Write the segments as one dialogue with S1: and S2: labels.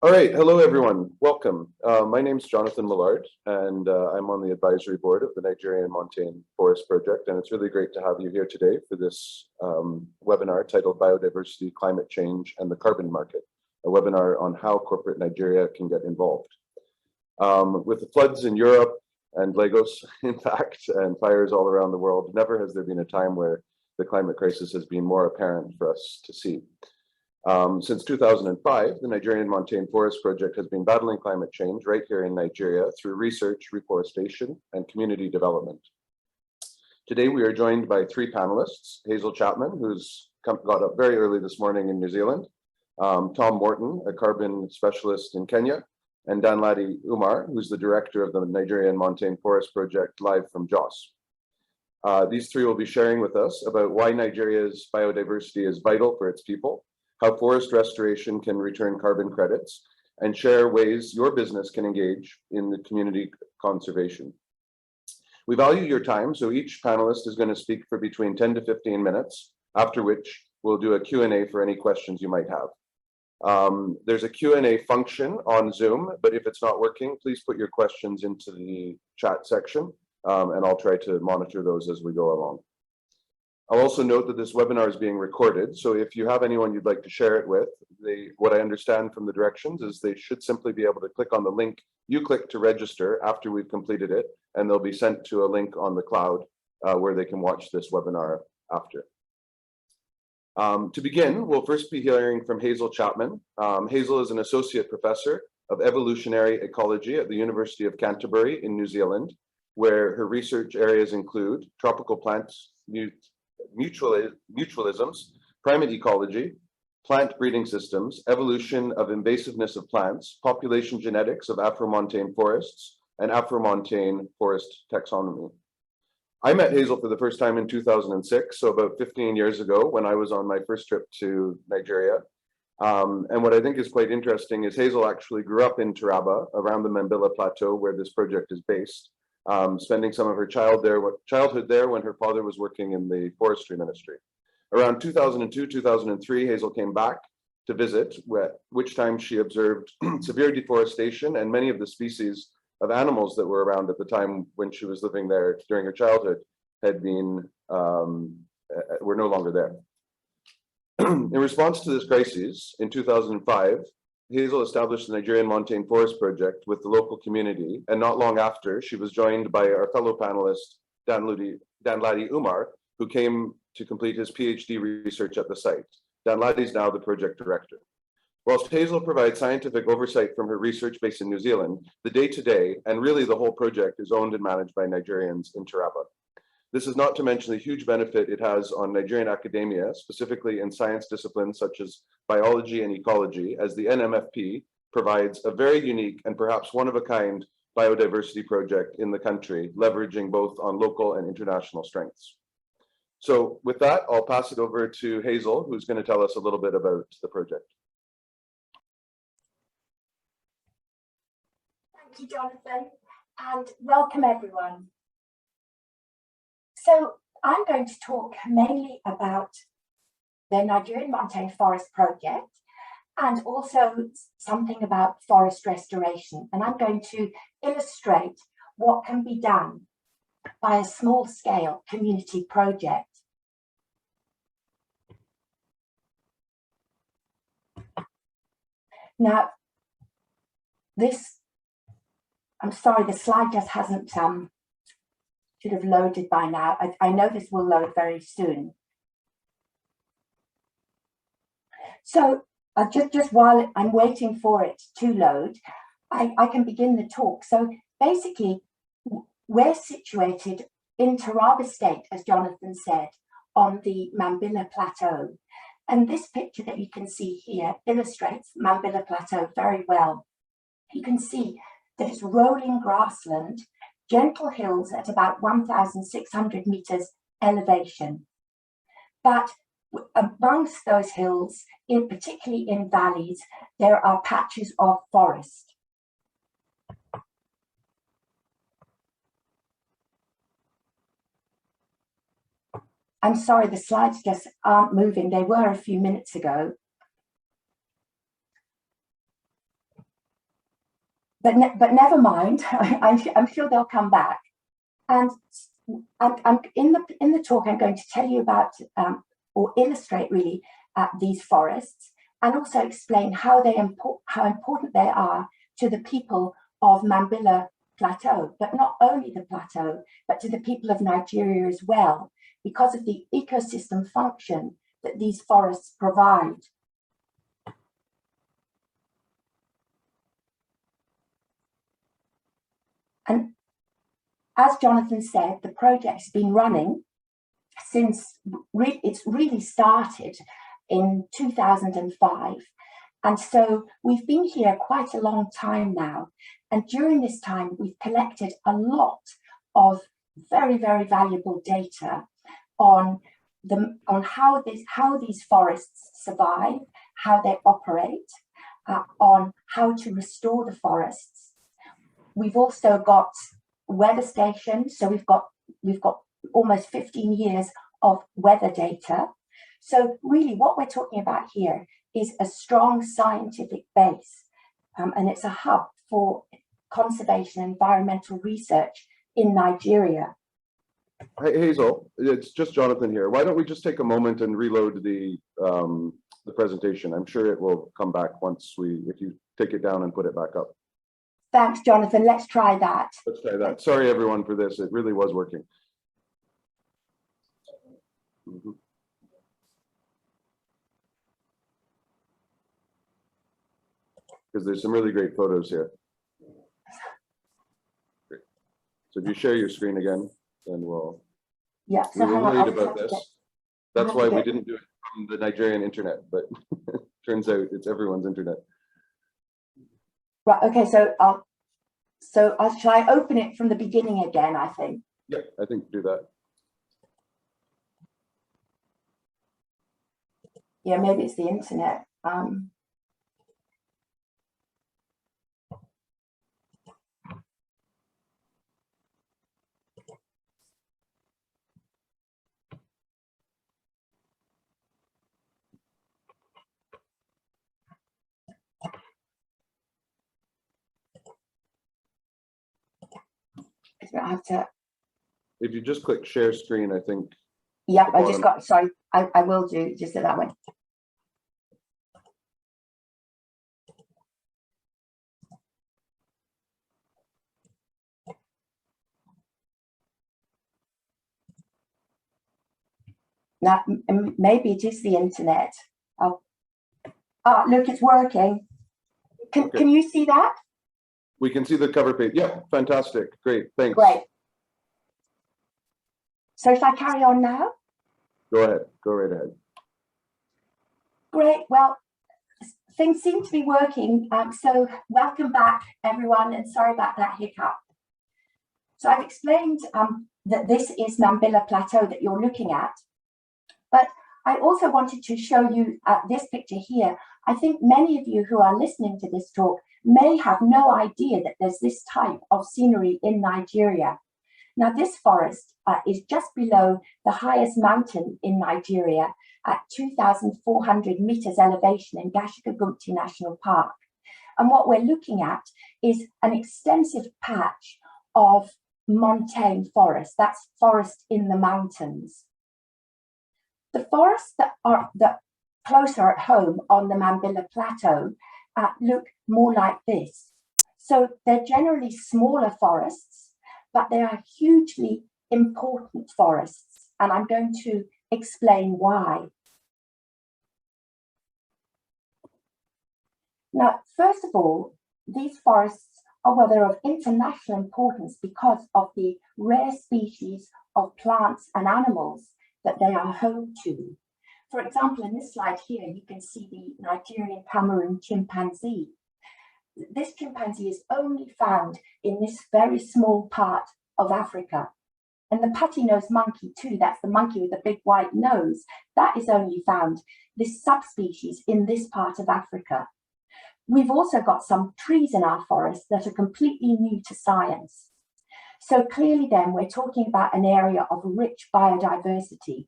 S1: All right, hello everyone, welcome. My name is Jonathan Millard, and I'm on the advisory board of the Nigerian Montane Forest Project, and it's really great to have you here today for this webinar titled Biodiversity, Climate Change, and the Carbon Market, a webinar on how corporate Nigeria can get involved. With the floods in Europe and Lagos, in fact, and fires all around the world, never has there been a time where the climate crisis has been more apparent for us to see. Since 2005, the Nigerian Montane Forest Project has been battling climate change right here in Nigeria through research, reforestation, and community development. Today, we are joined by three panelists: Hazel Chapman, who's got up very early this morning in New Zealand, Tom Morton, a carbon specialist in Kenya, and Danladi Umar, who's the director of the Nigerian Montane Forest Project, live from Jos. These three will be sharing with us about why Nigeria's biodiversity is vital for its people, how forest restoration can return carbon credits, and share ways your business can engage in the community conservation. We value your time, so each panelist is going to speak for between 10 to 15 minutes, after which we'll do a Q&A for any questions you might have. There's a Q&A function on Zoom, but if it's not working, please put your questions into the chat section, and I'll try to monitor those as we go along. I'll also note that this webinar is being recorded, so if you have anyone you'd like to share it with, what I understand from the directions is they should simply be able to click on the link you click to register after we've completed it, and they'll be sent to a link on the cloud where they can watch this webinar after. To begin, we'll first be hearing from Hazel Chapman. Hazel is an associate professor of evolutionary ecology at the University of Canterbury in New Zealand, where her research areas include tropical plants, mutualisms, primate ecology, plant breeding systems, evolution of invasiveness of plants, population genetics of Afro-montane forests, and Afro-montane forest taxonomy. I met Hazel for the first time in 2006, so about 15 years ago when I was on my first trip to Nigeria. And what I think is quite interesting is Hazel actually grew up in Taraba, around the Mambilla Plateau where this project is based, spending some of her childhood there when her father was working in the forestry ministry. Around 2002, 2003, Hazel came back to visit, which time she observed severe deforestation, and many of the species of animals that were around at the time when she was living there during her childhood were no longer there. In response to this crisis, in 2005, Hazel established the Nigerian Montane Forest Project with the local community, and not long after, she was joined by our fellow panelist, Danladi Umar, who came to complete his PhD research at the site. Danladi is now the project director. Whilst Hazel provides scientific oversight from her research base in New Zealand, the day-to-day, and really the whole project, is owned and managed by Nigerians in Taraba. This is not to mention the huge benefit it has on Nigerian academia, specifically in science disciplines such as biology and ecology, as the NMFP provides a very unique and perhaps one-of-a-kind biodiversity project in the country, leveraging both on local and international strengths. So with that, I'll pass it over to Hazel, who's going to tell us a little bit about the project.
S2: Thank you, Jonathan, and welcome everyone. So I'm going to talk mainly about the Nigerian Montane Forest Project and also something about forest restoration. And I'm going to illustrate what can be done by a small-scale community project. Now, I'm sorry, the slide just hasn't should have loaded by now. I know this will load very soon. So just while I'm waiting for it to load, I can begin the talk. So basically, we're situated in Taraba State, as Jonathan said, on the Mambilla Plateau. And this picture that you can see here illustrates Mambilla Plateau very well. You can see that it's rolling grassland, gentle hills at about 1,600 meters elevation. But amongst those hills, particularly in valleys, there are patches of forest. I'm sorry, the slides just aren't moving. They were a few minutes ago. but never mind. I'm sure they'll come back. And I'm in the talk. I'm going to tell you about or illustrate really these forests, and also explain how important they are to the people of Mambilla Plateau, but not only the plateau, but to the people of Nigeria as well, because of the ecosystem function that these forests provide. And as Jonathan said, the project's been running since it's really started in 2005. And so we've been here quite a long time now. And during this time, we've collected a lot of very, very valuable data on how these forests survive, how they operate, on how to restore the forests. We've also got weather stations, so we've got almost 15 years of weather data. So really what we're talking about here is a strong scientific base, and it's a hub for conservation and environmental research in Nigeria.
S1: Hey, Hazel, it's just Jonathan here. Why don't we just take a moment and reload the presentation? I'm sure it will come back if you take it down and put it back up.
S2: Thanks, Jonathan. Let's try that.
S1: Let's try that. Sorry, everyone, for this. It really was working. Because there's some really great photos here. Great. So if you share your screen again, then we'll.
S2: Yeah.
S1: We were worried about this. That's why we didn't do it on the Nigerian internet, but turns out it's everyone's internet.
S2: Right. Okay. So shall I open it from the beginning again? I think.
S1: Yeah, I think do that.
S2: Yeah, maybe it's the internet. I have to.
S1: If you just click share screen, I think.
S2: Yeah, I just got. Sorry, I will do just that way. Now, maybe it is the internet. Oh, look, it's working. Can you see that?
S1: We can see the cover page. Yeah, fantastic. Great. Thanks.
S2: Great. So if I carry on now?
S1: Go ahead. Go right ahead.
S2: Great. Well, things seem to be working. So welcome back, everyone, and sorry about that hiccup. So I've explained that this is Mambilla Plateau that you're looking at. But I also wanted to show you this picture here. I think many of you who are listening to this talk may have no idea that there's this type of scenery in Nigeria. Now, this forest is just below the highest mountain in Nigeria at 2,400 meters elevation in Gashaka-Gumti National Park. And what we're looking at is an extensive patch of montane forest. That's forest in the mountains. The forests that are closer at home on the Mambilla Plateau look more like this. So they're generally smaller forests, but they are hugely important forests. And I'm going to explain why. Now, first of all, these forests they're of international importance because of the rare species of plants and animals that they are home to. For example, in this slide here, you can see the Nigerian Cameroon chimpanzee. This chimpanzee is only found in this very small part of Africa. And the putty-nosed monkey too, that's the monkey with the big white nose, that is only found, this subspecies, in this part of Africa. We've also got some trees in our forest that are completely new to science. So clearly then we're talking about an area of rich biodiversity.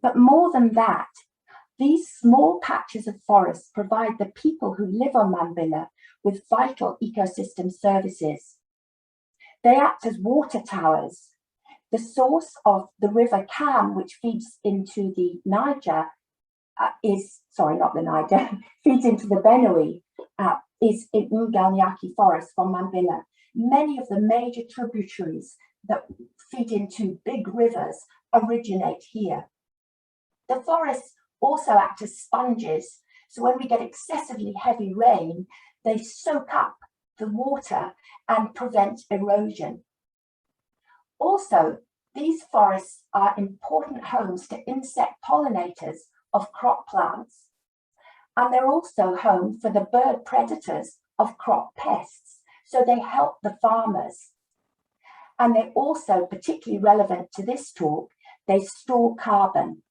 S2: But more than that, These small patches of forest provide the people who live on Mambilla with vital ecosystem services. They act as water towers. The source of the river Cam, which feeds into the Niger, not the Niger, feeds into the Benue, is in Nganyaki Forest from Mambilla. Many of the major tributaries that feed into big rivers originate here. The forests also act as sponges, so when we get excessively heavy rain, they soak up the water and prevent erosion. Also, these forests are important homes to insect pollinators of crop plants, and they're also home for the bird predators of crop pests, so they help the farmers. And they're also, particularly relevant to this talk, they store carbon.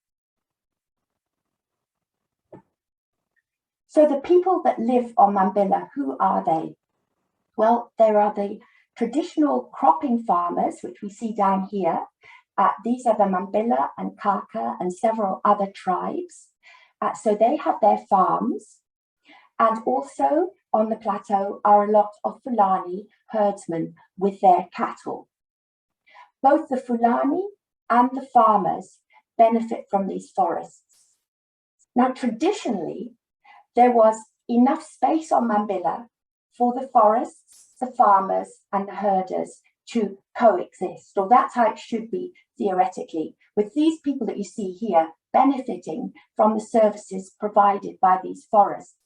S2: So the people that live on Mambilla, who are they? Well, there are the traditional cropping farmers, which we see down here. These are the Mambilla and Kaka and several other tribes. So they have their farms. And also on the plateau are a lot of Fulani herdsmen with their cattle. Both the Fulani and the farmers benefit from these forests. Now, traditionally, there was enough space on Mambilla for the forests, the farmers, and the herders to coexist, or that's how it should be theoretically, with these people that you see here benefiting from the services provided by these forests.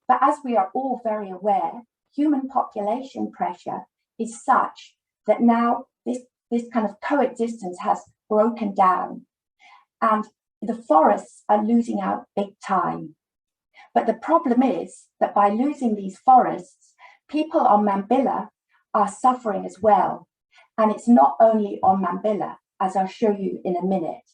S2: But as we are all very aware, human population pressure is such that now this kind of coexistence has broken down, and the forests are losing out big time. But the problem is that by losing these forests, people on Mambilla are suffering as well. And it's not only on Mambilla, as I'll show you in a minute.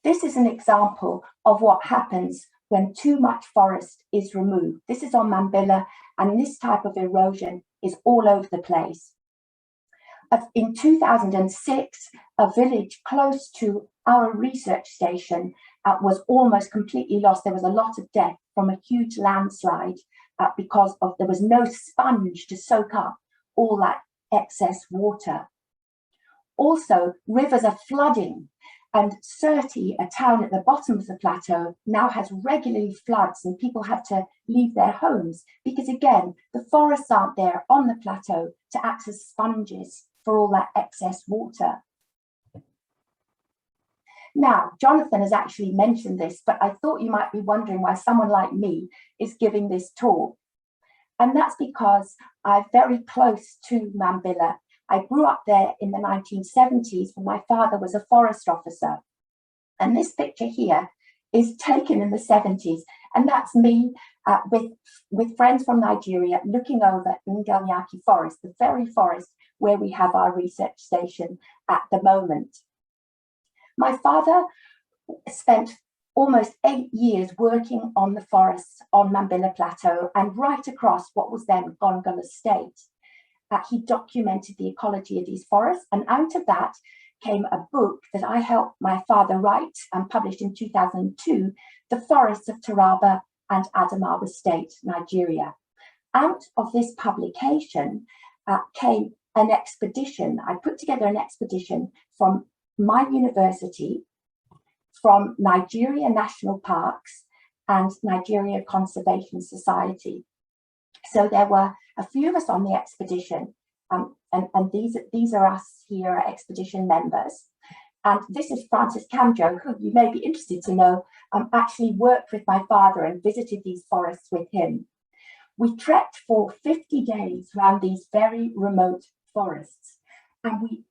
S2: This is an example of what happens when too much forest is removed. This is on Mambilla, and this type of erosion is all over the place. In 2006, a village close to our research station was almost completely lost. There was a lot of death from a huge landslide because there was no sponge to soak up all that excess water. Also, rivers are flooding, and Sirte, a town at the bottom of the plateau, now has regularly floods, and people have to leave their homes because, again, the forests aren't there on the plateau to act as sponges for all that excess water. Now, Jonathan has actually mentioned this, but I thought you might be wondering why someone like me is giving this talk. And that's because I'm very close to Mambilla. I grew up there in the 1970s when my father was a forest officer. And this picture here is taken in the 70s. And that's me with friends from Nigeria looking over Nganyaki Forest, the very forest where we have our research station at the moment. My father spent almost 8 years working on the forests on Mambilla Plateau and right across what was then Gongola State. He documented the ecology of these forests, and out of that came a book that I helped my father write and published in 2002, The Forests of Taraba and Taraba State, Nigeria. Out of this publication came an expedition. I put together an expedition from my university, from Nigeria National Parks and Nigeria Conservation Society. So there were a few of us on the expedition, and these are us here, expedition members. And this is Francis Camjo, who you may be interested to know, actually worked with my father and visited these forests with him. We trekked for 50 days around these very remote forests, and we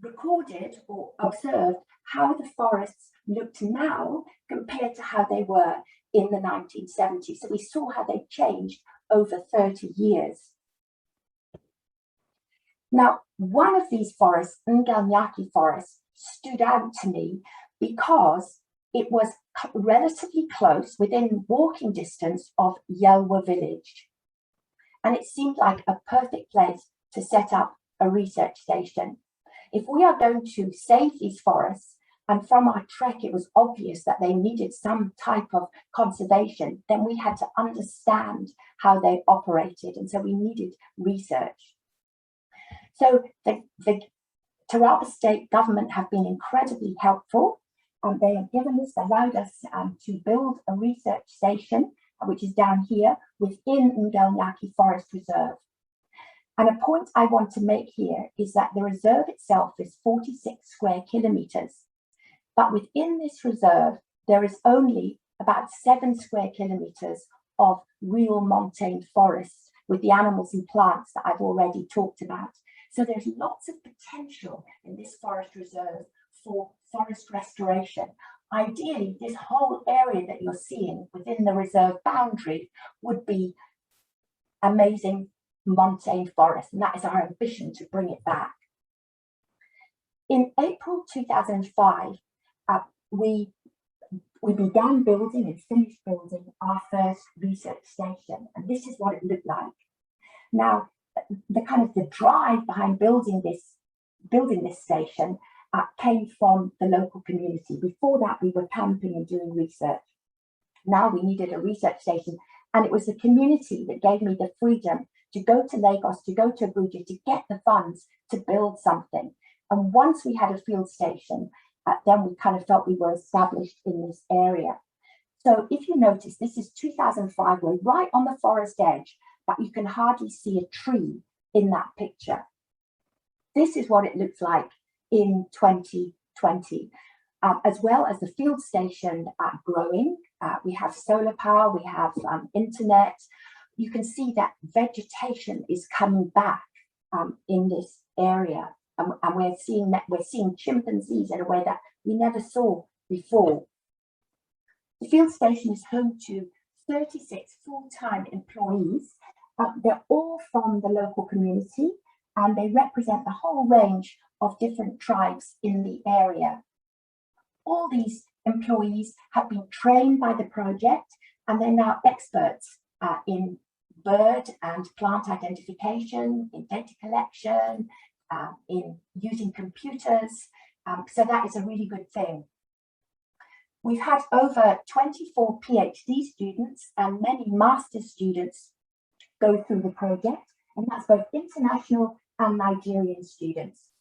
S2: recorded or observed how the forests looked now compared to how they were in the 1970s. So we saw how they changed over 30 years. Now, one of these forests, Nganyaki Forest, stood out to me because it was relatively close, within walking distance of Yelwa village. And it seemed like a perfect place to set up a research station. If we are going to save these forests, and from our trek, it was obvious that they needed some type of conservation. Then we had to understand how they operated, and so we needed research. So the Taraba State government have been incredibly helpful. They have allowed us to build a research station, which is down here within Ngalnyaki Forest Reserve. And a point I want to make here is that the reserve itself is 46 square kilometers. But within this reserve, there is only about 7 square kilometers of real montane forests with the animals and plants that I've already talked about. So there's lots of potential in this forest reserve for forest restoration. Ideally, this whole area that you're seeing within the reserve boundary would be amazing montane forest, and that is our ambition to bring it back. In April 2005, we began building and finished building our first research station, and this is what it looked like. Now, the drive behind building this station came from the local community. Before that, we were camping and doing research. Now we needed a research station, and it was the community that gave me the freedom to go to Lagos, to go to Abuja, to get the funds to build something. And once we had a field station, then we kind of felt we were established in this area. So if you notice, this is 2005, we're right on the forest edge, but you can hardly see a tree in that picture. This is what it looks like in 2020, as well as the field station growing. We have solar power, we have internet. You can see that vegetation is coming back in this area. And we're seeing chimpanzees in a way that we never saw before. The field station is home to 36 full-time employees. They're all from the local community, and they represent the whole range of different tribes in the area. All these employees have been trained by the project, and they're now experts in bird and plant identification, in data collection, in using computers. So that is a really good thing. We've had over 24 PhD students and many master's students go through the project, and that's both international and Nigerian students.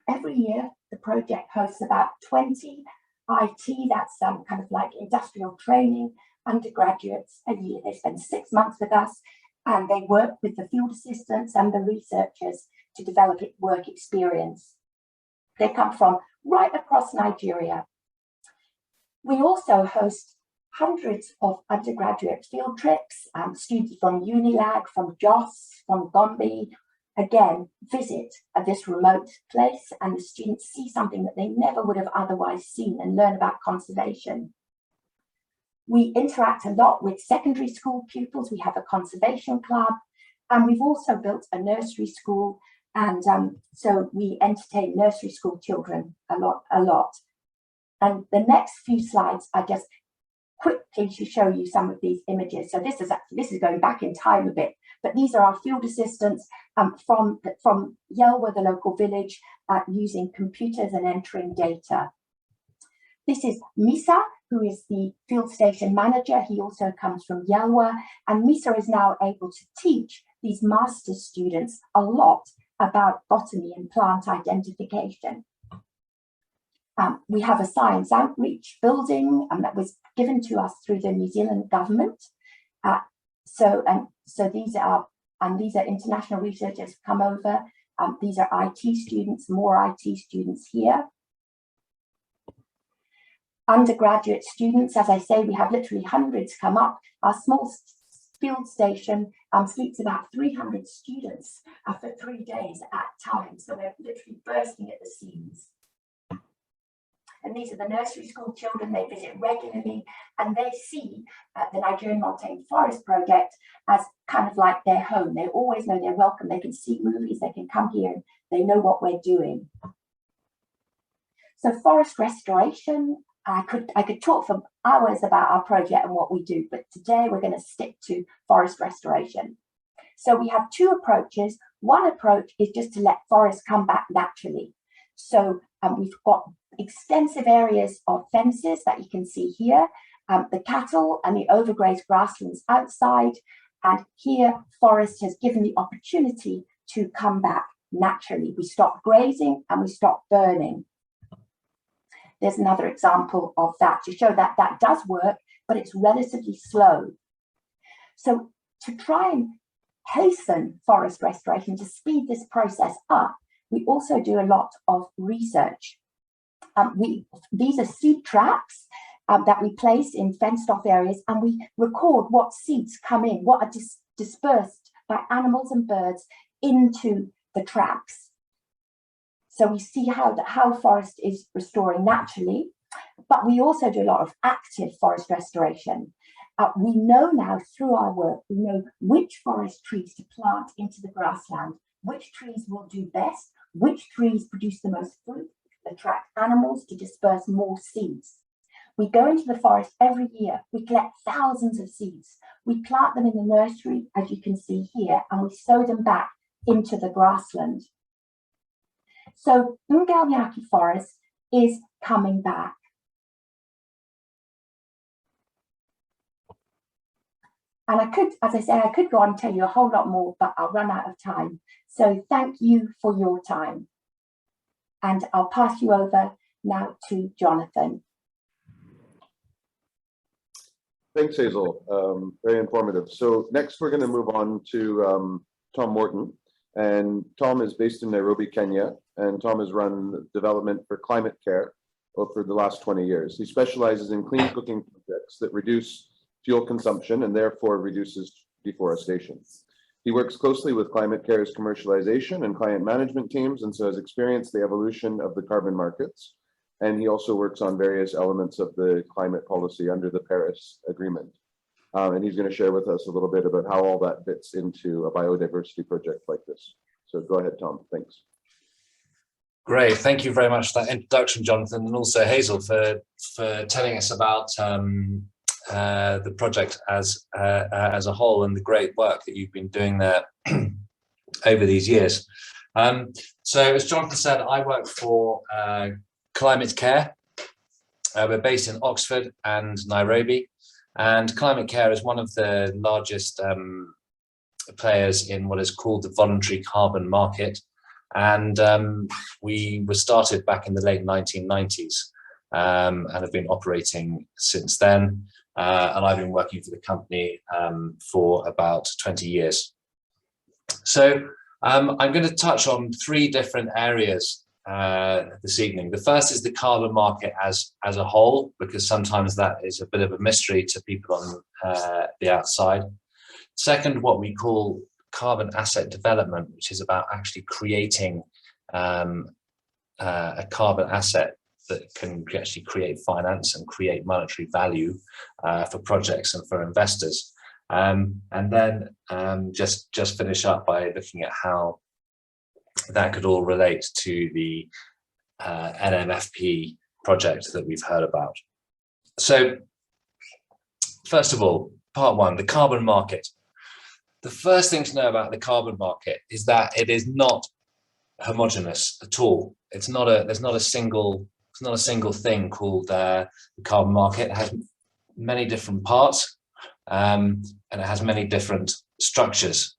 S2: Every year, the project hosts about 20 IT, that's kind of like industrial training, undergraduates a year. They spend 6 months with us, and they work with the field assistants and the researchers to develop work experience. They come from right across Nigeria. We also host hundreds of undergraduate field trips. Students from Unilag, from Jos, from Gombe, again, visit this remote place, and the students see something that they never would have otherwise seen and learn about conservation. We interact a lot with secondary school pupils. We have a conservation club, and we've also built a nursery school, and so we entertain nursery school children a lot. And the next few slides are just quickly to show you some of these images. So this is going back in time a bit, but these are our field assistants from Yelwa, the local village, using computers and entering data. This is Misa, who is the field station manager. He also comes from Yelwa, and Misa is now able to teach these master's students a lot about botany and plant identification. We have a science outreach building that was given to us through the New Zealand government. So these are international researchers who come over. These are IT students, more IT students here. Undergraduate students, as I say, we have literally hundreds come up. Our small field station sleeps about 300 students for 3 days at times. So we're literally bursting at the seams. And these are the nursery school children. They visit regularly, and they see the Nigerian Montane Forest Project as kind of like their home. They always know they're welcome. They can see movies, they can come here, and they know what we're doing. So forest restoration, I could talk for hours about our project and what we do, but today we're going to stick to forest restoration. So we have two approaches. One approach is just to let forests come back naturally. So we've got extensive areas of fences that you can see here, the cattle and the overgrazed grasslands outside, and here forest has given the opportunity to come back naturally. We stop grazing and we stop burning. There's another example of that to show that that does work, but it's relatively slow. So to try and hasten forest restoration, to speed this process up, we also do a lot of research. These are seed traps that we place in fenced off areas, and we record what seeds come in, what are dispersed by animals and birds into the traps. So we see how forest is restoring naturally, but we also do a lot of active forest restoration. We know now through our work, we know which forest trees to plant into the grassland, which trees will do best, which trees produce the most fruit, attract animals to disperse more seeds. We go into the forest every year, we collect thousands of seeds, we plant them in the nursery, as you can see here, and we sow them back into the grassland. So Ungalnyaki forest is coming back. And I could, as I say, I could go on and tell you a whole lot more, but I'll run out of time. So thank you for your time. And I'll pass you over now to Jonathan.
S1: Thanks, Hazel. Very informative. So next we're going to move on to Tom Morton. And Tom is based in Nairobi, Kenya. And Tom has run development for climate care for the last 20 years. He specializes in clean cooking projects that reduce fuel consumption and therefore reduces deforestation. He works closely with Climate Care's commercialization and client management teams, and so has experienced the evolution of the carbon markets. And he also works on various elements of the climate policy under the Paris Agreement. And he's going to share with us a little bit about how all that fits into a biodiversity project like this. So go ahead, Tom. Thanks.
S3: Great. Thank you very much for that introduction, Jonathan, and also Hazel for telling us about the project as a whole and the great work that you've been doing there over these years. So as Jonathan said, I work for Climate Care. We're based in Oxford and Nairobi, and Climate Care is one of the largest players in what is called the voluntary carbon market. And we were started back in the late 1990s and have been operating since then. And I've been working for the company for about 20 years. So I'm going to touch on three different areas this evening. The first is the carbon market as a whole, because sometimes that is a bit of a mystery to people on the outside. Second, what we call carbon asset development, which is about actually creating a carbon asset that can actually create finance and create monetary value for projects and for investors. And then just finish up by looking at how that could all relate to the NMFP project that we've heard about. So first of all, part one, the carbon market. The first thing to know about the carbon market is that it is not homogeneous at all. There's not a single thing called the carbon market. It has many different parts, and it has many different structures,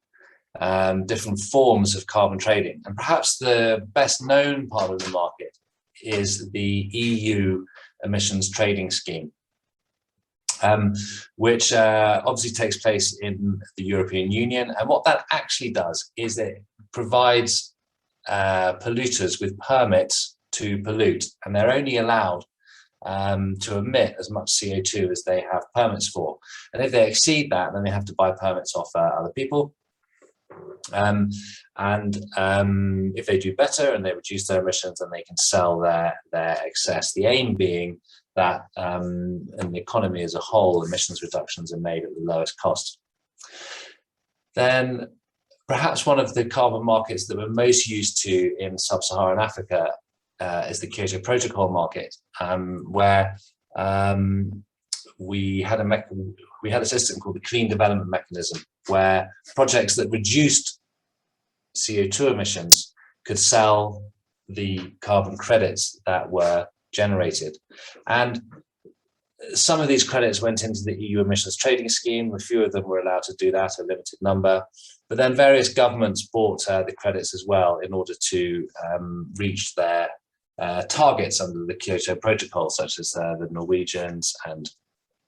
S3: different forms of carbon trading. And perhaps the best known part of the market is the EU emissions trading scheme, which obviously takes place in the European Union. And what that actually does is it provides polluters with permits to pollute, and they're only allowed to emit as much CO2 as they have permits for. And if they exceed that, then they have to buy permits off other people. If they do better and they reduce their emissions, then they can sell their excess. The aim being that in the economy as a whole, emissions reductions are made at the lowest cost. Then perhaps one of the carbon markets that we're most used to in sub-Saharan Africa is the Kyoto Protocol market, where we had a system called the Clean Development Mechanism, where projects that reduced CO2 emissions could sell the carbon credits that were generated. And some of these credits went into the EU emissions trading scheme. A few of them were allowed to do that, a limited number. But then various governments bought the credits as well in order to reach their targets under the Kyoto Protocol, such as the Norwegians and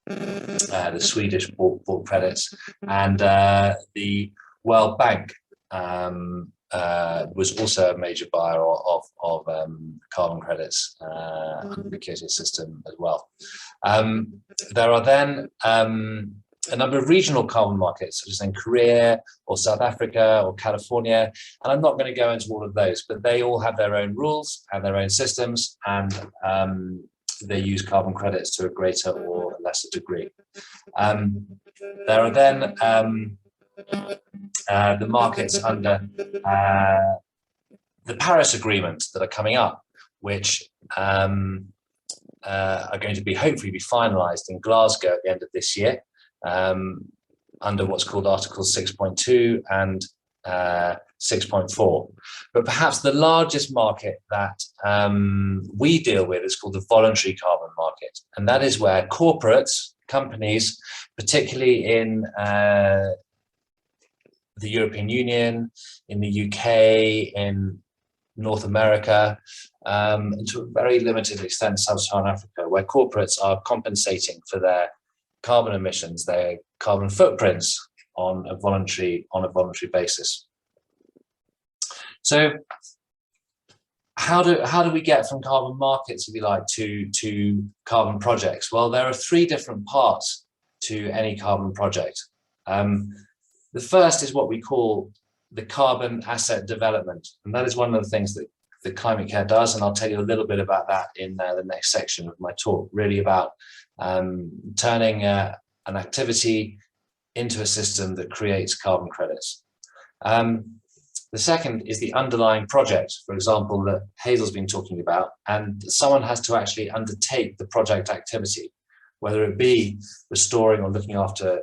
S3: the Swedish bought credits, and the World Bank was also a major buyer of carbon credits under the Kyoto system as well. There are then a number of regional carbon markets, such as in Korea or South Africa or California, and I'm not going to go into all of those, but they all have their own rules and their own systems, and they use carbon credits to a greater or lesser degree. There are then the markets under the Paris Agreement that are coming up, which are going to be hopefully be finalised in Glasgow at the end of this year, under what's called Articles 6.2 and 6.4. But perhaps the largest market that we deal with is called the voluntary carbon market, and that is where corporates, companies, particularly in the European Union, in the UK, in North America, and to a very limited extent Sub-Saharan Africa, where corporates are compensating for their carbon emissions, their carbon footprints on a voluntary basis. So how do we get from carbon markets, if you like, to carbon projects? Well, there are three different parts to any carbon project. The first is what we call the carbon asset development, and that is one of the things that Climate Care does, and I'll tell you a little bit about that in the next section of my talk, really about turning an activity into a system that creates carbon credits. The second is the underlying project, for example, that Hazel's been talking about, and someone has to actually undertake the project activity, whether it be restoring or looking after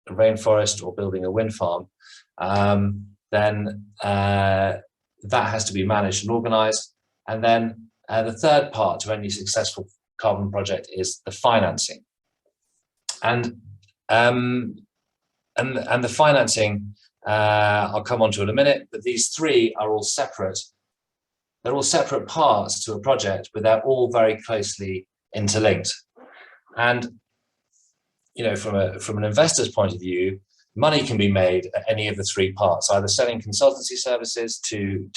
S3: a rainforest or building a wind farm. Then that has to be managed and organized. And then the third part to any successful carbon project is the financing. And the financing, I'll come on to in a minute, but these three are all separate. They're all separate parts to a project, but they're all very closely interlinked. And you know, from an investor's point of view, money can be made at any of the three parts, either selling consultancy services to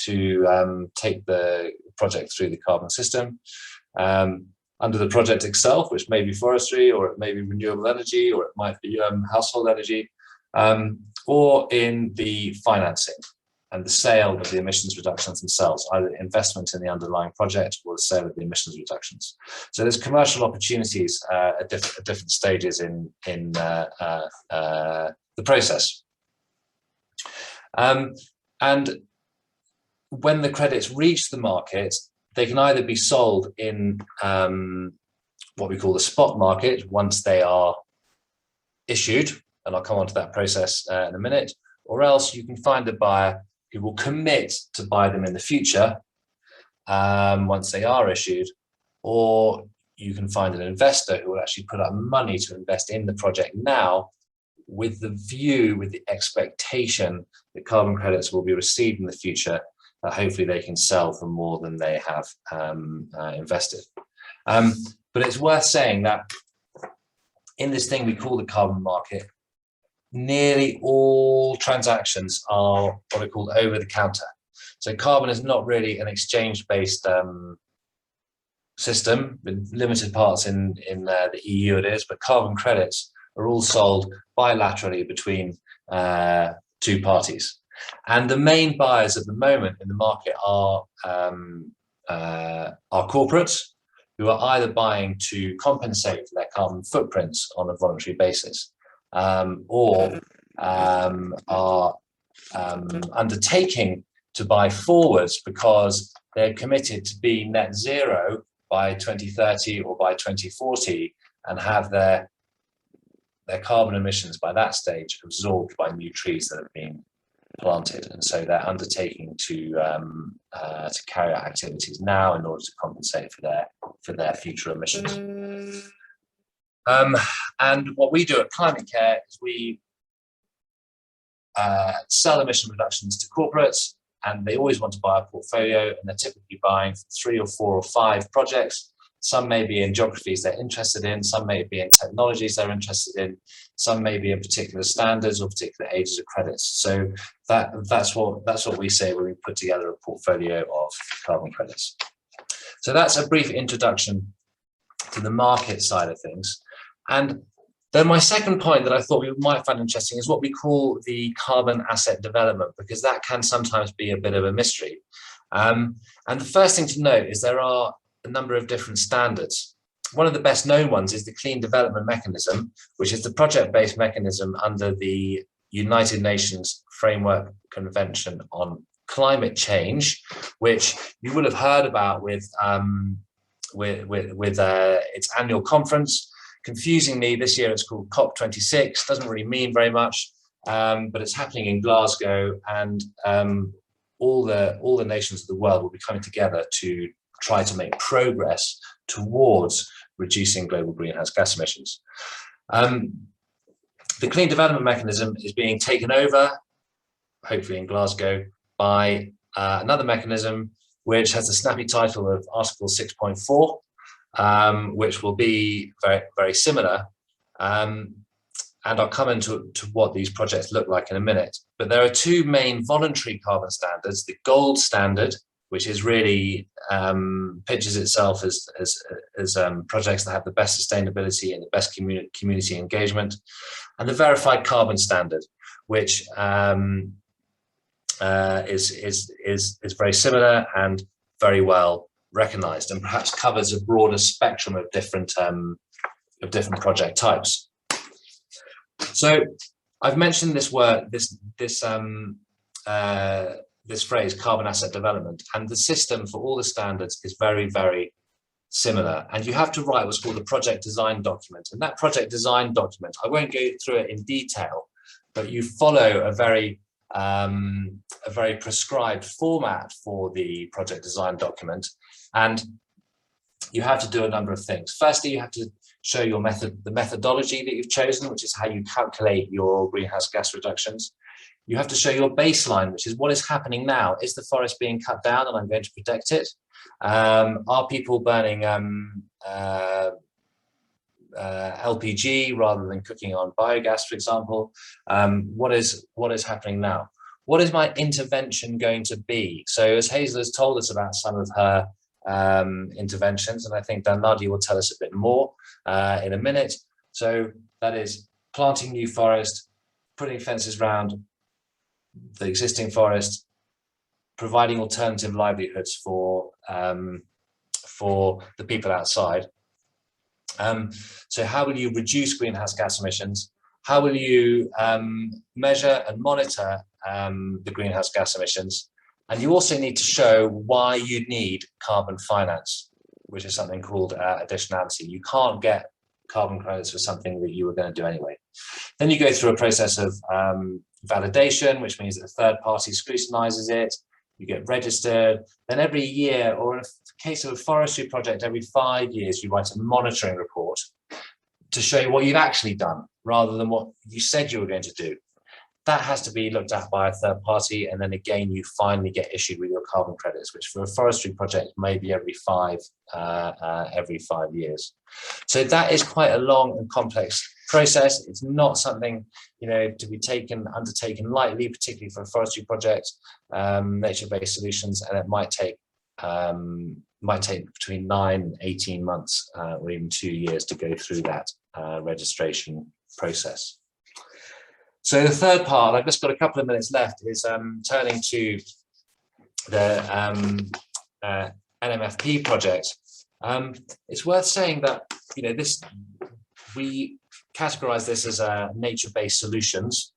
S3: take the project through the carbon system, under the project itself, which may be forestry, or it may be renewable energy, or it might be household energy, or in the financing and the sale of the emissions reductions themselves, either investment in the underlying project or the sale of the emissions reductions. So there's commercial opportunities at different stages in the process. And when the credits reach the market, they can either be sold in what we call the spot market once they are issued, and I'll come on to that process in a minute, or else you can find a buyer who will commit to buy them in the future once they are issued, or you can find an investor who will actually put up money to invest in the project now with the view, with the expectation that carbon credits will be received in the future, that hopefully they can sell for more than they have invested. But it's worth saying that in this thing we call the carbon market, nearly all transactions are what are called over the counter. So carbon is not really an exchange-based system, with limited parts in the EU it is, but carbon credits are all sold bilaterally between two parties. And the main buyers at the moment in the market are corporates who are either buying to compensate for their carbon footprints on a voluntary basis, or are undertaking to buy forwards because they're committed to be net zero by 2030 or by 2040 and have their carbon emissions by that stage absorbed by new trees that have been planted, and so they're undertaking to carry out activities now in order to compensate for their future emissions. And what we do at Climate Care is we sell emission reductions to corporates, and they always want to buy a portfolio, and they're typically buying 3 or 4 or 5 projects. Some may be in geographies they're interested in, some may be in technologies they're interested in, some may be in particular standards or particular ages of credits. So that's what we say when we put together a portfolio of carbon credits. So that's a brief introduction to the market side of things. And then my second point that I thought we might find interesting is what we call the carbon asset development, because that can sometimes be a bit of a mystery. And the first thing to note is there are a number of different standards. One of the best known ones is the Clean Development Mechanism, which is the project-based mechanism under the United Nations Framework Convention on Climate Change, which you will have heard about with its annual conference. Confusingly, this year it's called COP26. Doesn't really mean very much, but it's happening in Glasgow, and all the nations of the world will be coming together to try to make progress towards reducing global greenhouse gas emissions. The Clean Development Mechanism is being taken over, hopefully in Glasgow, by another mechanism which has the snappy title of Article 6.4, which will be very, very similar. And I'll come into what these projects look like in a minute. But there are 2 main voluntary carbon standards: the gold standard, which is really pitches itself as projects that have the best sustainability and the best community engagement, and the verified carbon standard, which is very similar and very well recognized, and perhaps covers a broader spectrum of different project types. So I've mentioned this word, this phrase, carbon asset development, and the system for all the standards is very, very similar. And you have to write what's called a project design document. And that project design document, I won't go through it in detail, but you follow a very prescribed format for the project design document. And you have to do a number of things. Firstly, you have to show your the methodology that you've chosen, which is how you calculate your greenhouse gas reductions. You have to show your baseline, which is what is happening now. Is the forest being cut down and I'm going to protect it? Are people burning LPG rather than cooking on biogas, for example? What is happening now? What is my intervention going to be? So as Hazel has told us about some of her interventions, and I think Danladi will tell us a bit more in a minute. So that is planting new forest, putting fences around the existing forest, providing alternative livelihoods for the people outside. So how will you reduce greenhouse gas emissions? How will you measure and monitor the greenhouse gas emissions? And you also need to show why you need carbon finance, which is something called additionality. You can't get carbon credits for something that you were going to do anyway. Then you go through a process of validation, which means that a third party scrutinizes it, you get registered. Then every year, or in the case of a forestry project, every 5 years, you write a monitoring report to show you what you've actually done rather than what you said you were going to do. That has to be looked at by a third party, and then again you finally get issued with your carbon credits, which for a forestry project may be every 5 years. So that is quite a long and complex process. It's not something, you know, to be undertaken lightly, particularly for a forestry project, nature-based solutions, and it might take between 9 and 18 months or even 2 years to go through that registration process. So the third part, I've just got a couple of minutes left, is turning to the NMFP project. It's worth saying that, you know, we categorize this as nature-based solutions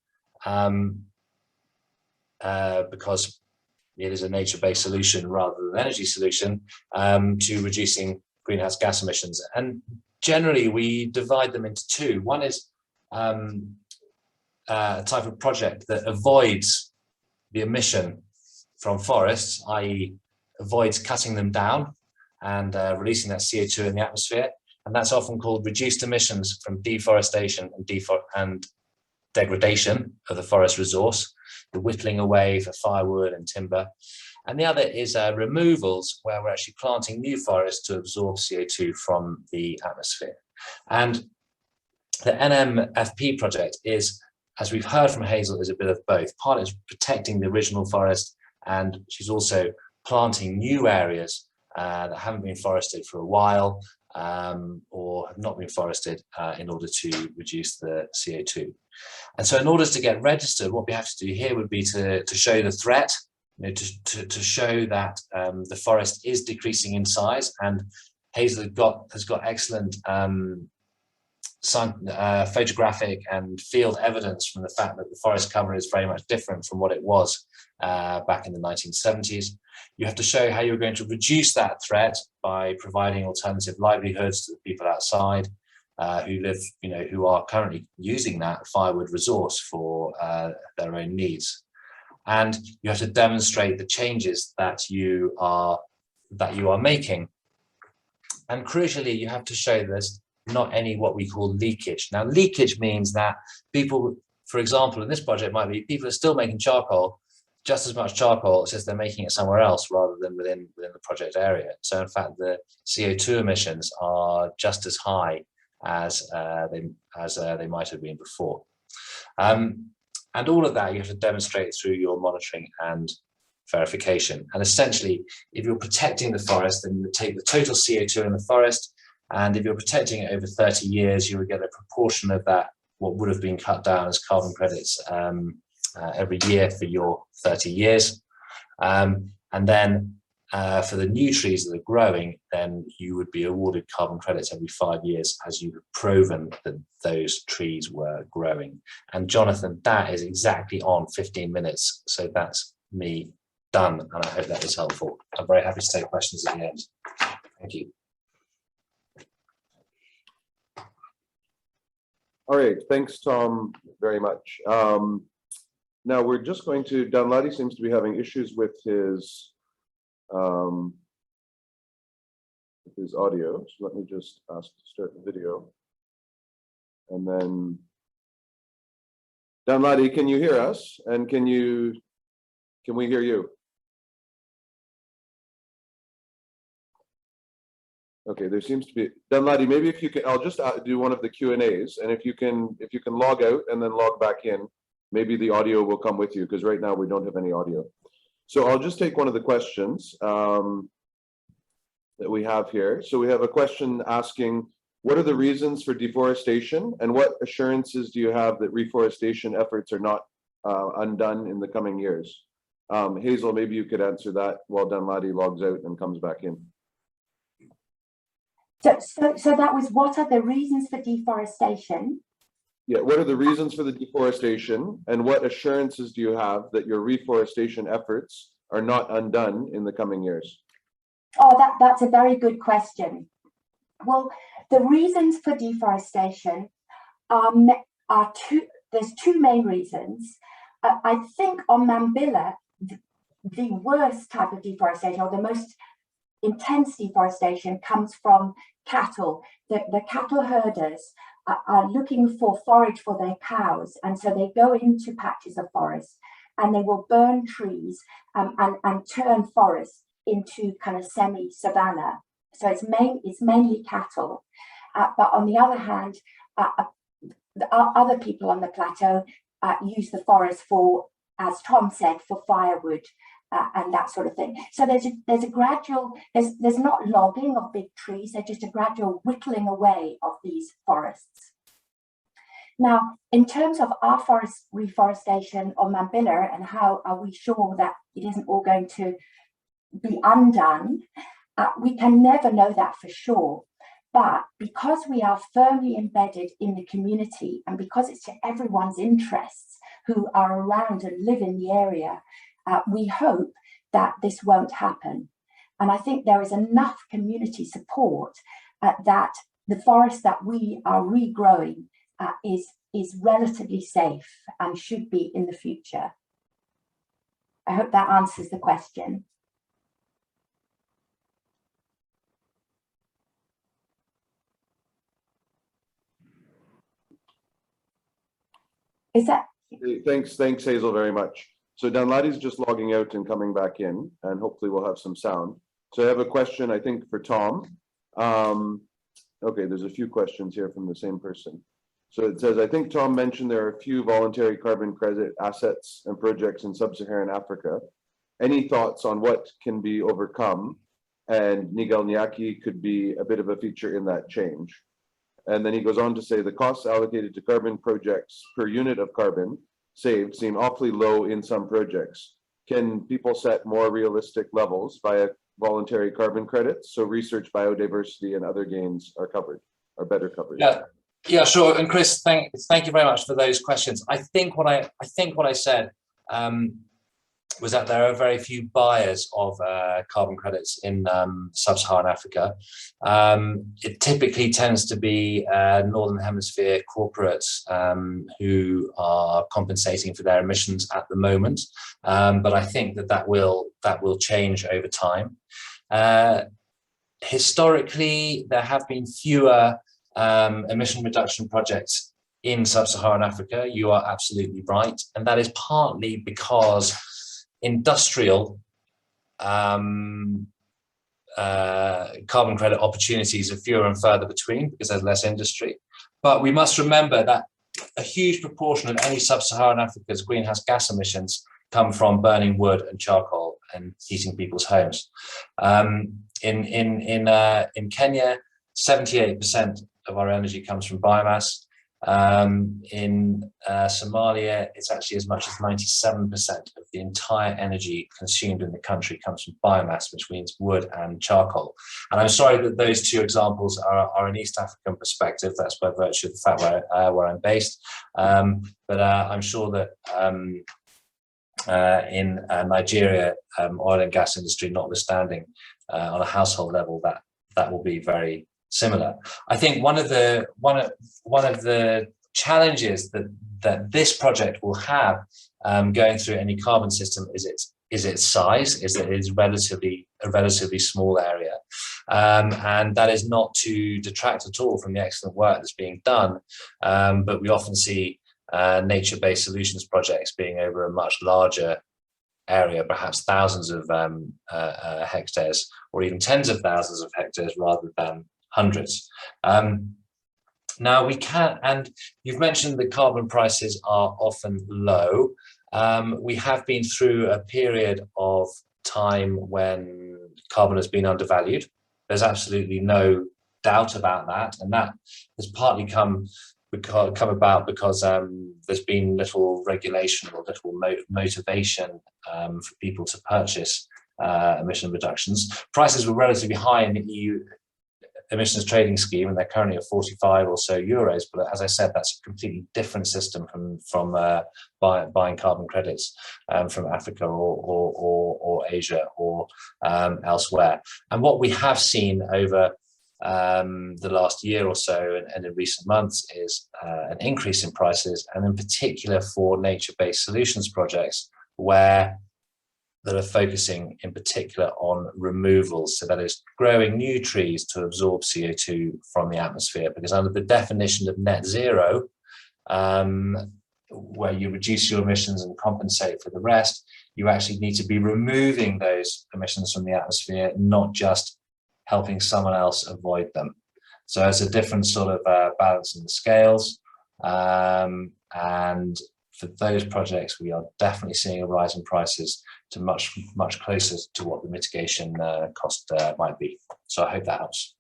S3: because it is a nature-based solution rather than an energy solution to reducing greenhouse gas emissions. And generally, we divide them into 2. One is a type of project that avoids the emission from forests, i.e. avoids cutting them down and releasing that CO2 in the atmosphere. And that's often called reduced emissions from deforestation and degradation of the forest resource, the whittling away for firewood and timber. And the other is removals, where we're actually planting new forests to absorb CO2 from the atmosphere. And the NMFP project is, as we've heard from Hazel, is a bit of both. Part is protecting the original forest, and she's also planting new areas that haven't been forested for a while, or have not been forested in order to reduce the CO2. And so in order to get registered, what we have to do here would be to show the threat, to show that the forest is decreasing in size. And Hazel has got excellent photographic and field evidence from the fact that the forest cover is very much different from what it was back in the 1970s. You have to show how you're going to reduce that threat by providing alternative livelihoods to the people outside who live, who are currently using that firewood resource for their own needs. And you have to demonstrate the changes that you are making. And crucially, you have to show there's not any what we call leakage. Now, leakage means that people, for example, in this project might be people are still making charcoal, just as much charcoal, it's just they're making it somewhere else rather than within the project area. So in fact, the CO2 emissions are just as high as they might have been before. And all of that you have to demonstrate through your monitoring and verification. And essentially, if you're protecting the forest, then you would take the total CO2 in the forest, and if you're protecting it over 30 years, you would get a proportion of that, what would have been cut down as carbon credits every year for your 30 years. And then for the new trees that are growing, then you would be awarded carbon credits every 5 years as you have proven that those trees were growing. And Jonathan, that is exactly on 15 minutes. So that's me done. And I hope that was helpful. I'm very happy to take questions at the end. Thank you.
S1: All right, thanks, Tom, very much. Now we're just going to, Danladi seems to be having issues with his audio. So let me just ask to start the video. And then, Danladi, can you hear us? And can we hear you? Okay, there seems to be, Danladi, maybe if you can, I'll just do one of the Q&As, and if you can log out and then log back in, maybe the audio will come with you, because right now we don't have any audio. So I'll just take one of the questions that we have here. So we have a question asking, what are the reasons for deforestation, and what assurances do you have that reforestation efforts are not undone in the coming years? Hazel, maybe you could answer that while Danladi logs out and comes back in.
S2: So that was, what are the reasons for deforestation?
S1: Yeah, what are the reasons for the deforestation, and what assurances do you have that your reforestation efforts are not undone in the coming years?
S2: Oh, that's a very good question. Well, the reasons for deforestation are two. There's two main reasons. I think on Mambilla, the worst type of deforestation, or the most intense deforestation, comes from cattle. The cattle herders are looking for forage for their cows, and so they go into patches of forest and they will burn trees and turn forest into kind of semi-savanna. So it's mainly cattle. But on the other hand, other people on the plateau use the forest for, as Tom said, for firewood and that sort of thing. So there's a gradual, there's not logging of big trees, there's just a gradual whittling away of these forests. Now, in terms of our forest reforestation on Mambilla and how are we sure that it isn't all going to be undone, we can never know that for sure. But because we are firmly embedded in the community, and because it's to everyone's interests who are around and live in the area, we hope that this won't happen. And I think there is enough community support that the forest that we are regrowing is relatively safe and should be in the future. I hope that answers the question. Is that?
S1: Thanks, Hazel, very much. So Danladi's just logging out and coming back in, and hopefully we'll have some sound. So I have a question, I think, for Tom. Okay, there's a few questions here from the same person. So it says, I think Tom mentioned there are a few voluntary carbon credit assets and projects in sub-Saharan Africa. Any thoughts on what can be overcome? And Nigalnyaki could be a bit of a feature in that change. And then he goes on to say the costs allocated to carbon projects per unit of carbon saved seem awfully low in some projects. Can people set more realistic levels via voluntary carbon credits so research, biodiversity, and other gains are better covered?
S3: Yeah, sure. And Chris, thank you very much for those questions. I think what I said was that there are very few buyers of carbon credits in sub-Saharan Africa. It typically tends to be Northern Hemisphere corporates who are compensating for their emissions at the moment. But I think that will change over time. Historically, there have been fewer emission reduction projects in sub-Saharan Africa. You are absolutely right. And that is partly because industrial carbon credit opportunities are fewer and further between because there's less industry. But we must remember that a huge proportion of any sub-Saharan Africa's greenhouse gas emissions come from burning wood and charcoal and heating people's homes. In Kenya, 78% of our energy comes from biomass. In Somalia, it's actually as much as 97% of the entire energy consumed in the country comes from biomass, which means wood and charcoal. And I'm sorry that those two examples are an East African perspective. That's by virtue of the fact where I'm based. But I'm sure that in Nigeria, oil and gas industry notwithstanding, on a household level, that will be very similar. I think one of the challenges that this project will have going through any carbon system is its size, is that it is a relatively small area, and that is not to detract at all from the excellent work that's being done. But we often see nature-based solutions projects being over a much larger area, perhaps thousands of hectares, or even tens of thousands of hectares rather than hundreds. Now we can, and you've mentioned the carbon prices are often low. We have been through a period of time when carbon has been undervalued. There's absolutely no doubt about that, and that has partly come about because there's been little regulation or little motivation for people to purchase emission reductions. Prices were relatively high in the EU emissions trading scheme, and they're currently at 45 or so euros. But as I said, that's a completely different system from buying carbon credits from Africa or Asia or elsewhere. And what we have seen over the last year or so and in recent months is an increase in prices, and in particular for nature-based solutions projects that are focusing in particular on removals. So that is growing new trees to absorb CO2 from the atmosphere, because under the definition of net zero, where you reduce your emissions and compensate for the rest, you actually need to be removing those emissions from the atmosphere, not just helping someone else avoid them. So it's a different sort of balance in the scales. And for those projects, we are definitely seeing a rise in prices to much closer to what the mitigation cost might be. So I hope that helps.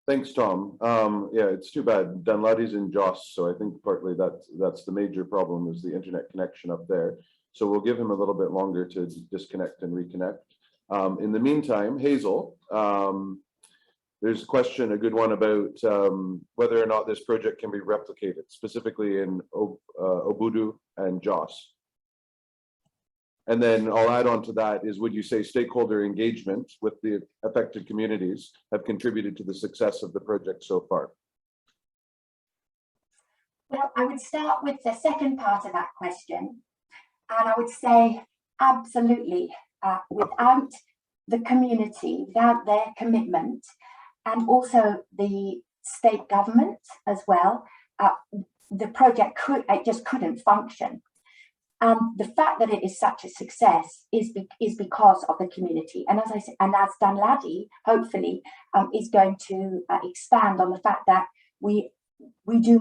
S1: Thanks, Tom. Yeah, it's too bad. Danladi's in Jos, so I think partly that's the major problem, is the internet connection up there. So we'll give him a little bit longer to disconnect and reconnect. In the meantime, Hazel, there's a question, a good one, about whether or not this project can be replicated, specifically in Obudu and Jos. And then I'll add on to that is, would you say stakeholder engagement with the affected communities have contributed to the success of the project so far?
S2: Well, I would start with the second part of that question. And I would say absolutely, without the community, without their commitment, and also the state government as well, the project just couldn't function. The fact that it is such a success is because of the community. And as I said, and as Danladi hopefully is going to expand on the fact that we do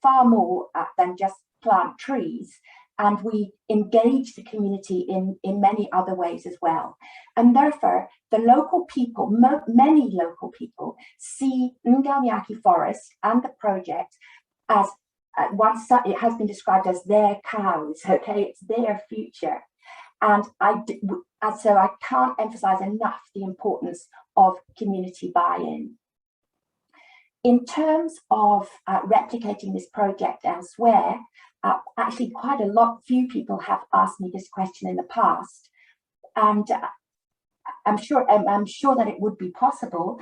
S2: far more than just plant trees, and we engage the community in many other ways as well. And therefore, the local people, many local people, see Nganyaki Forest and the project as it has been described as their cows, okay, it's their future. And so I can't emphasize enough the importance of community buy-in. In terms of replicating this project elsewhere, actually quite few people have asked me this question in the past, and I'm sure that it would be possible.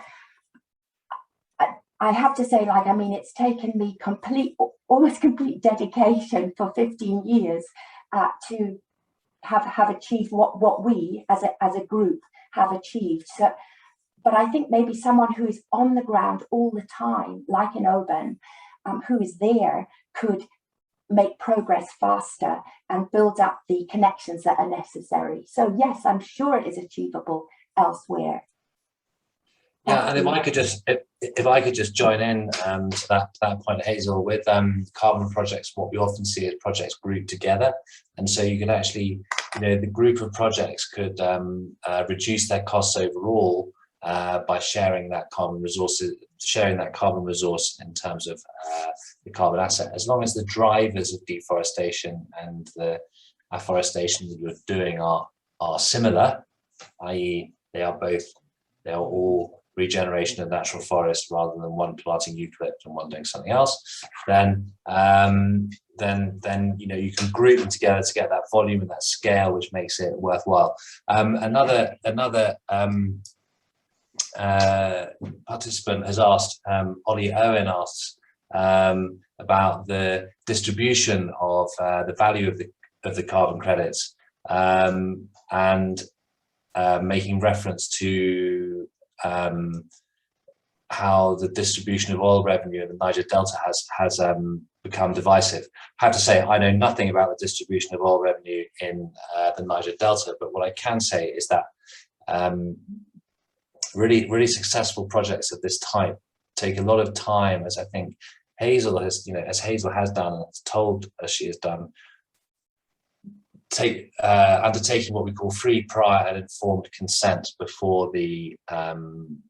S2: I have to say, it's taken me almost complete dedication for 15 years to have achieved what we as a group have achieved. So, but I think maybe someone who is on the ground all the time, like in Oban, who is there, could make progress faster and build up the connections that are necessary. So yes, I'm sure it is achievable elsewhere.
S3: Yeah, and if I could just join in to that point, Hazel, with carbon projects, what we often see is projects grouped together, and so you can actually, the group of projects could reduce their costs overall by sharing that carbon resource in terms of the carbon asset, as long as the drivers of deforestation and the afforestation that you're doing are similar, i.e. they are all regeneration of natural forest rather than one planting eucalypt and one doing something else, then you can group them together to get that volume and that scale, which makes it worthwhile. Another participant has asked, Ollie Owen asks about the distribution of the value of the carbon credits, and making reference to how the distribution of oil revenue in the Niger Delta has become divisive. I have to say, I know nothing about the distribution of oil revenue in the Niger Delta, but what I can say is that really successful projects of this type take a lot of time, as I think Hazel has, as Hazel has done and has told as she has done, undertaking what we call free, prior and informed consent before the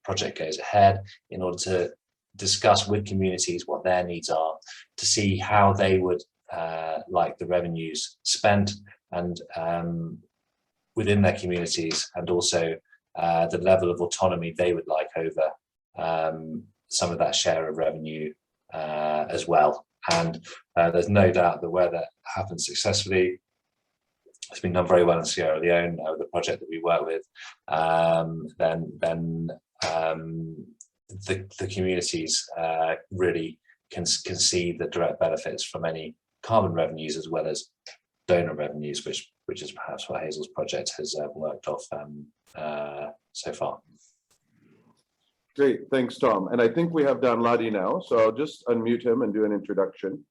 S3: project goes ahead, in order to discuss with communities what their needs are, to see how they would like the revenues spent and within their communities, and also the level of autonomy they would like over some of that share of revenue as well. And there's no doubt that where that happens successfully, it's been done very well in Sierra Leone, the project that we work with, then the communities really can see the direct benefits from any carbon revenues as well as donor revenues, which is perhaps what Hazel's project has worked off so far.
S1: Great, thanks, Tom. And I think we have Danladi now, so I'll just unmute him and do an introduction.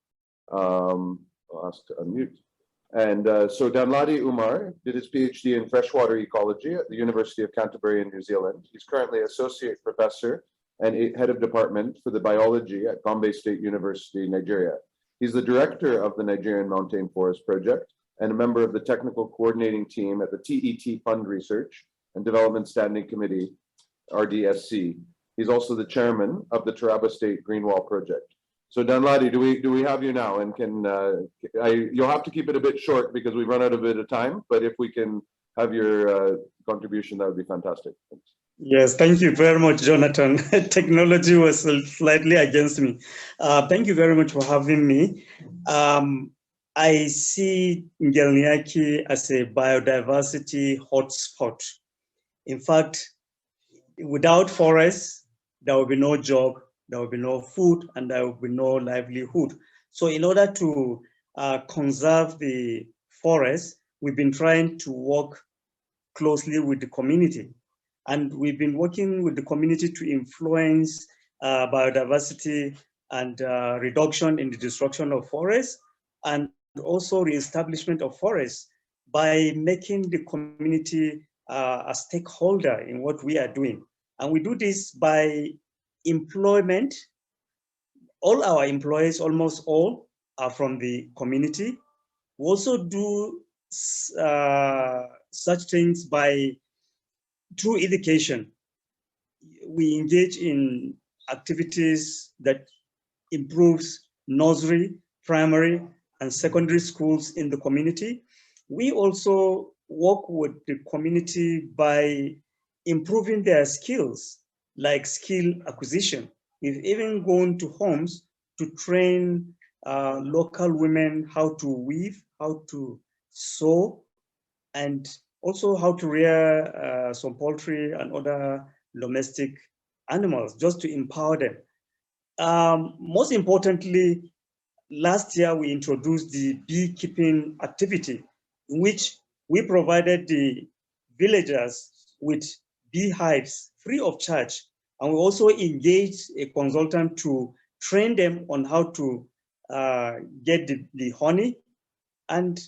S1: I'll ask to unmute. And so Danladi Umar did his PhD in freshwater ecology at the University of Canterbury in New Zealand. He's currently associate professor and head of department for the biology at Taraba State University, Nigeria. He's the director of the Nigerian Montane Forest Project and a member of the technical coordinating team at the TET Fund Research and Development Standing Committee, RDSC. He's also the chairman of the Taraba State Greenwall Project. So Danladi, do we have you now? And you'll have to keep it a bit short because we've run out of a bit of time, but if we can have your contribution, that would be fantastic. Thanks.
S4: Yes, thank you very much, Jonathan. Technology was slightly against me. Thank you very much for having me. I see Nganyaki as a biodiversity hotspot. In fact, without forests, there will be no job, there will be no food, and there will be no livelihood. So in order to conserve the forests, we've been trying to work closely with the community. And we've been working with the community to influence biodiversity and reduction in the destruction of forests, and also reestablishment of forests by making the community a stakeholder in what we are doing. And we do this by employment. All our employees, almost all, are from the community. We also do such things through education. We engage in activities that improves nursery, primary, and secondary schools in the community. We also work with the community by improving their skills, like skill acquisition. We've even gone to homes to train local women how to weave, how to sew, and also how to rear some poultry and other domestic animals, just to empower them. Most importantly, last year we introduced the beekeeping activity, in which we provided the villagers with beehives free of charge. And we also engaged a consultant to train them on how to get the honey, and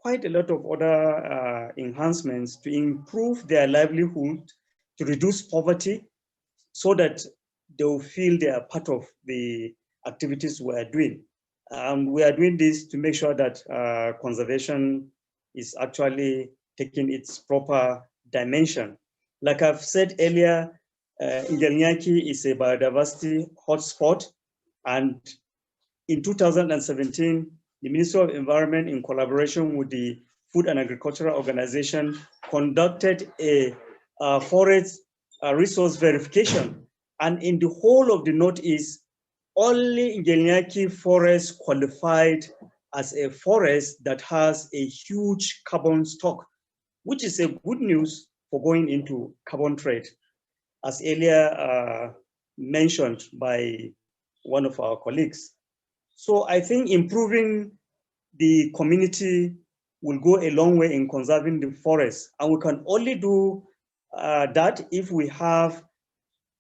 S4: quite a lot of other enhancements to improve their livelihood, to reduce poverty, so that they will feel they are part of the activities we are doing. We are doing this to make sure that conservation is actually taking its proper dimension. Like I've said earlier, Ngelinyaki is a biodiversity hotspot, and in 2017, the Ministry of Environment, in collaboration with the Food and Agricultural Organization, conducted a forest resource verification. And in the whole of the Northeast, only Ngelinyaki forest qualified as a forest that has a huge carbon stock, which is a good news for going into carbon trade, as earlier mentioned by one of our colleagues. So I think improving the community will go a long way in conserving the forest. And we can only do that if we have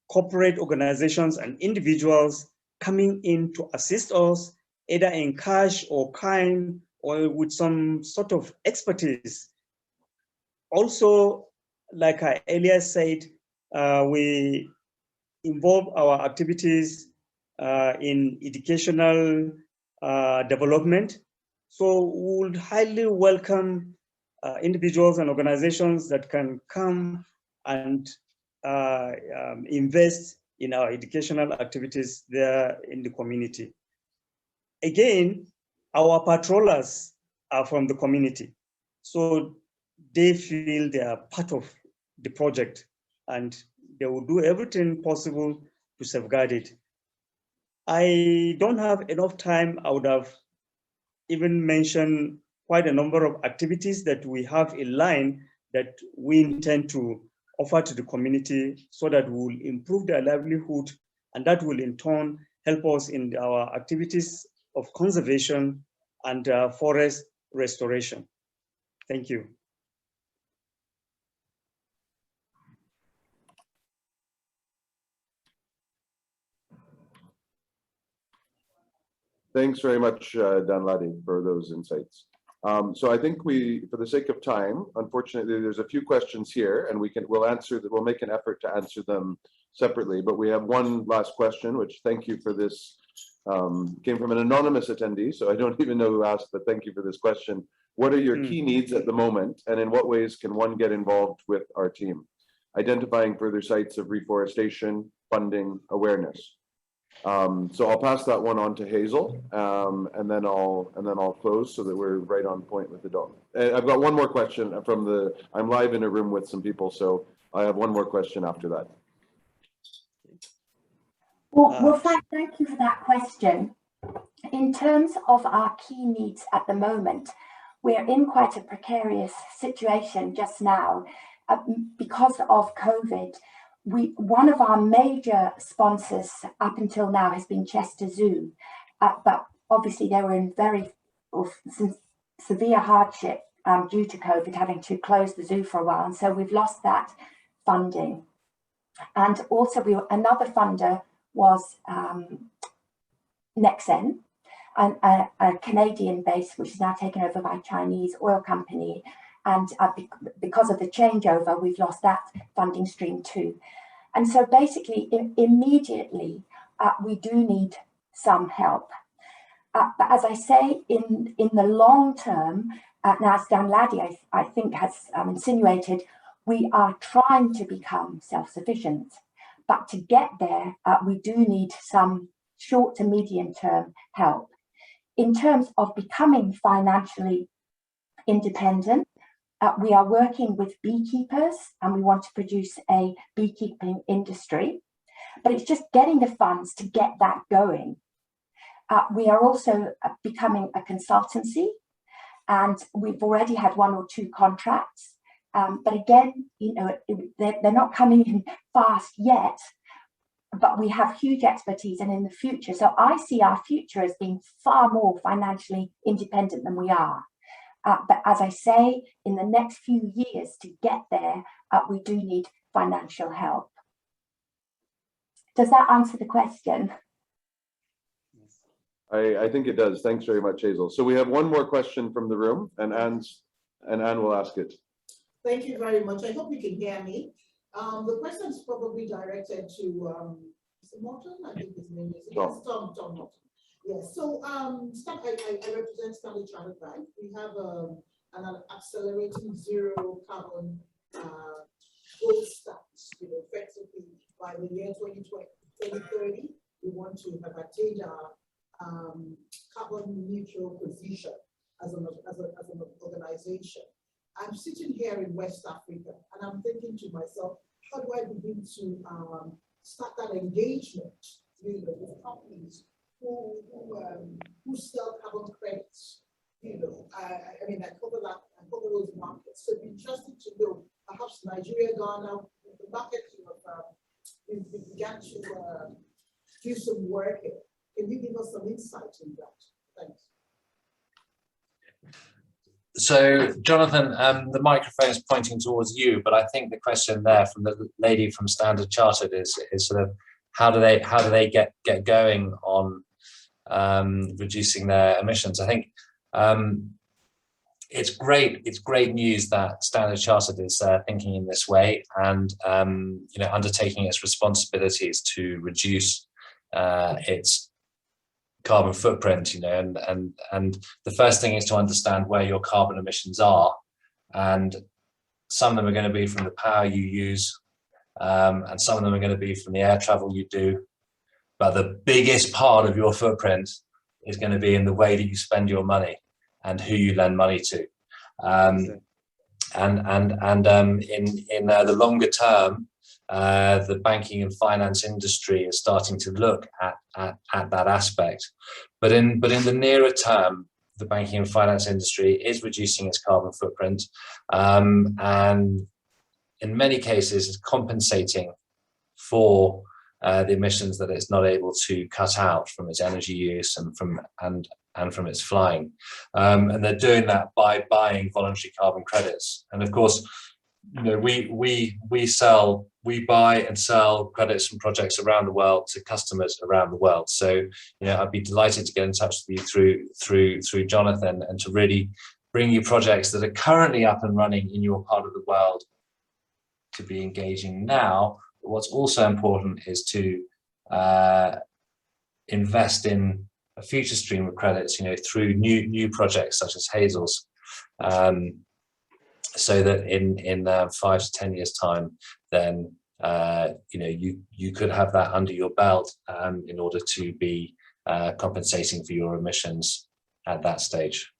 S4: corporate organizations and individuals coming in to assist us, either in cash or kind, or with some sort of expertise. Also, like I earlier said, we involve our activities in educational development. So we would highly welcome individuals and organizations that can come and invest in our educational activities there in the community. Again, our patrollers are from the community, so they feel they are part of the project, and they will do everything possible to safeguard it. I don't have enough time. I would have even mentioned quite a number of activities that we have in line that we intend to offer to the community, so that we will improve their livelihood, and that will in turn help us in our activities of conservation and forest restoration. Thank you.
S1: Thanks very much, Danladi, for those insights. So I think for the sake of time, unfortunately, there's a few questions here, and we'll make an effort to answer them separately. But we have one last question, which, thank you for this, came from an anonymous attendee, so I don't even know who asked, but thank you for this question. What are your key needs at the moment, and in what ways can one get involved with our team? Identifying further sites of reforestation, funding, awareness. So I'll pass that one on to Hazel, and then I'll close so that we're right on point with the dog. I've got one more question I'm live in a room with some people, so I have one more question after that.
S2: Well, thank you for that question. In terms of our key needs at the moment, we're in quite a precarious situation just now because of COVID. One of our major sponsors up until now has been Chester Zoo, but obviously they were severe hardship due to COVID, having to close the zoo for a while. And so we've lost that funding. And also another funder was Nexen, a Canadian base, which is now taken over by a Chinese oil company. And because of the changeover, we've lost that funding stream too. And so basically, immediately, we do need some help. But as I say, in the long term, now as Dan Laddie, I think, has insinuated, we are trying to become self-sufficient. But to get there, we do need some short to medium term help. In terms of becoming financially independent, we are working with beekeepers and we want to produce a beekeeping industry, but it's just getting the funds to get that going. We are also becoming a consultancy, and we've already had 1 or 2 contracts. But again, you know, they're not coming in fast yet, but we have huge expertise and in the future. So I see our future as being far more financially independent than we are. But as I say, in the next few years to get there, we do need financial help. Does that answer the question?
S1: I think it does. Thanks very much, Hazel. So we have one more question from the room, and Anne will ask it.
S5: Thank you very much. I hope you can hear me. The question is probably directed to Morton, I think his name is. Yes, Tom Morton. Yes. So I represent Standard Chartered Bank. We have an accelerating zero carbon goal stance, effectively by the year 2030. We want to have attained our carbon neutral position as an organization. I'm sitting here in West Africa and I'm thinking to myself, how do I begin to start that engagement with companies who sell carbon credits? I mean, I cover those markets. So it'd be interesting to know, perhaps Nigeria, Ghana, the markets we began to do some work here. Can you give us some insight in that? Thanks.
S3: So, Jonathan, the microphone is pointing towards you, but I think the question there from the lady from Standard Chartered is sort of how do they get going on reducing their emissions? I think it's great news that Standard Chartered is thinking in this way and undertaking its responsibilities to reduce its carbon footprint, and the first thing is to understand where your carbon emissions are, and some of them are going to be from the power you use, and some of them are going to be from the air travel you do, but the biggest part of your footprint is going to be in the way that you spend your money and who you lend money to, in the longer term, the banking and finance industry is starting to look at that aspect. But in the nearer term, the banking and finance industry is reducing its carbon footprint, and in many cases is compensating for the emissions that it's not able to cut out from its energy use and from its flying. And they're doing that by buying voluntary carbon credits. And of course, we buy and sell credits from projects around the world to customers around the world. So, I'd be delighted to get in touch with you through Jonathan and to really bring you projects that are currently up and running in your part of the world to be engaging now. But what's also important is to invest in a future stream of credits, through new projects such as Hazel's. So that in 5 to 10 years time, then you could have that under your belt in order to be compensating for your emissions at that stage.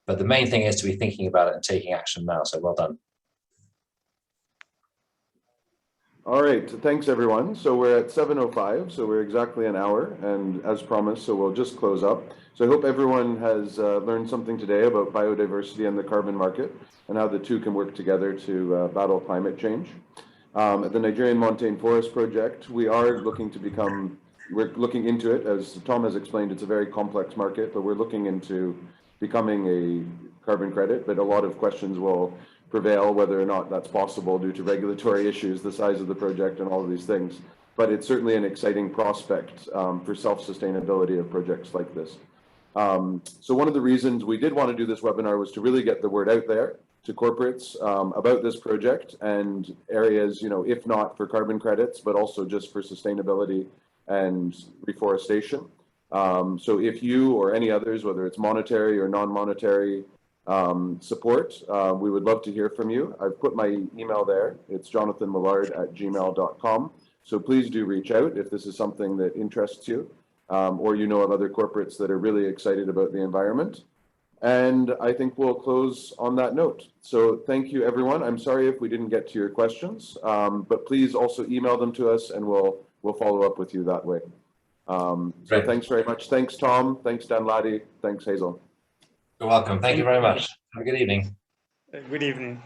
S3: But the main thing is to be thinking about it and taking action now. So well done.
S1: All right, thanks everyone. So we're at 7:05, so we're exactly an hour, and as promised, so we'll just close up. So I hope everyone has learned something today about biodiversity and the carbon market and how the two can work together to battle climate change. At the Nigerian Montane Forest Project, we're looking into it. As Tom has explained, it's a very complex market, but we're looking into becoming carbon credit, but a lot of questions will prevail whether or not that's possible due to regulatory issues, the size of the project, and all of these things. But it's certainly an exciting prospect for self-sustainability of projects like this. So one of the reasons we did want to do this webinar was to really get the word out there to corporates about this project and areas, you know, if not for carbon credits, but also just for sustainability and reforestation. So if you or any others, whether it's monetary or non-monetary support, we would love to hear from you. I've put my email there. It's jonathanmillard@gmail.com. So please do reach out if this is something that interests you, or you know of other corporates that are really excited about the environment. And I think we'll close on that note. So thank you, everyone. I'm sorry if we didn't get to your questions, but please also email them to us and we'll follow up with you that way. So thanks very much. Thanks, Tom. Thanks, Dan Laddie. Thanks, Hazel.
S3: You're welcome. Thank you very much. Have a good evening.
S4: Good evening.